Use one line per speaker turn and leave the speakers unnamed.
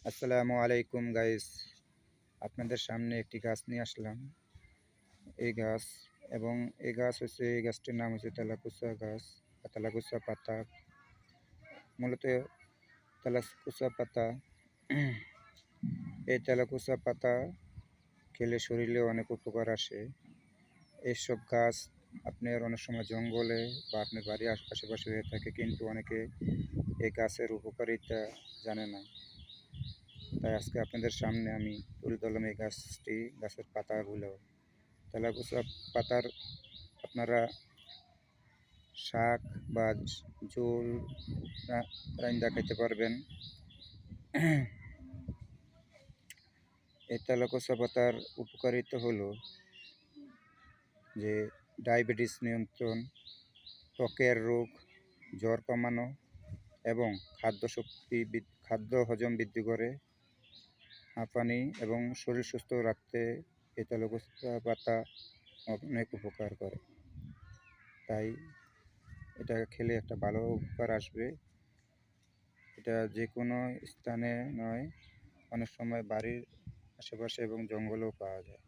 আসসালামু আলাইকুম গাইস। আপনাদের সামনে একটি গাছ নিয়ে আসলাম। এই গাছ এই গাছটির নাম হচ্ছে তেলাকুচা গাছ বা তেলাকুচা পাতা। মূলত তেলাকুচা পাতা এই তেলাকুচা পাতা খেলে শরীরে অনেক উপকার আসে। এইসব গাছ আপনার অনেক সময় জঙ্গলে বা আপনার বাড়ির আশেপাশে হয়ে থাকে, কিন্তু অনেকে এই গাছের উপকারিতা জানে না। তাই আজকে আপনাদের সামনে আমি তুলে ধরলাম এই গাছের পাতাগুলো। তেলাকুচা পাতার আপনারা শাক বা ঝোল রাইন্দা খেতে পারবেন। এই তেলাকুচা পাতার উপকারিতা হলো যে ডায়াবেটিস নিয়ন্ত্রণ, ত্বকের রোগ, জ্বর কমানো এবং খাদ্য হজম বৃদ্ধি করে, হাঁপানি এবং শরীর সুস্থ রাখতে এই তেলাকুচা পাতা অনেক উপকার করে। তাই এটা খেলে একটা ভালো উপকার আসবে। এটা যে কোনো স্থানে নয়, অনেক সময় বাড়ির আশেপাশে এবং জঙ্গলেও পাওয়া যায়।